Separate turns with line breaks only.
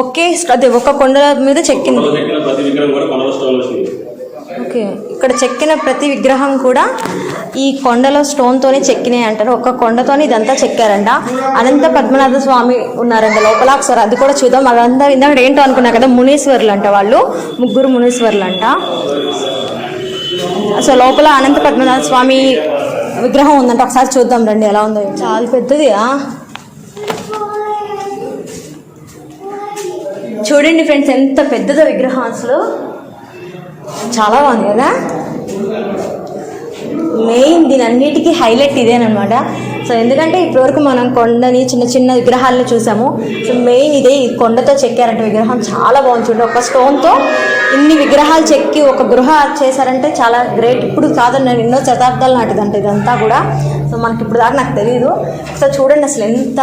ఒకే అదే ఒక కొండ మీద చెక్కింది. ఓకే, ఇక్కడ చెక్కిన ప్రతి విగ్రహం కూడా ఈ కొండలో స్టోన్తోనే చెక్కినాయి అంటారు. ఒక కొండతోనే ఇదంతా చెక్కారంట. అనంత పద్మనాభ స్వామి ఉన్నారంట లోపల. ఒకసారి అది కూడా చూద్దాం. అదంతా ఇందాక ఏంటో అనుకున్నా కదా, మునీశ్వర్లు అంట, వాళ్ళు ముగ్గురు మునీశ్వర్లు అంట. అసలు లోపల అనంత పద్మనాభ స్వామి విగ్రహం ఉందంట. ఒకసారి చూద్దాం రండి ఎలా ఉందో. చాలా పెద్దది. చూడండి ఫ్రెండ్స్, ఎంత పెద్దదో విగ్రహం. అసలు చాలా బాగుంది కదా. మెయిన్ దీని అన్నిటికీ హైలైట్ ఇదేనమాట. సో ఎందుకంటే ఇప్పటివరకు మనం కొండని చిన్న చిన్న విగ్రహాలను చూసాము. సో మెయిన్ ఇదే, ఈ కొండతో చెక్కారంటే విగ్రహం చాలా బాగుంది. చూడండి, ఒక స్టోన్తో ఇన్ని విగ్రహాలు చెక్కి ఒక గృహ చేశారంటే చాలా గ్రేట్. ఇప్పుడు కాదండి, నేను ఎన్నో శతాబ్దాలు నాటిదంట ఇదంతా కూడా. సో మనకి ఇప్పుడు దాకా నాకు తెలియదు. సో చూడండి అసలు ఎంత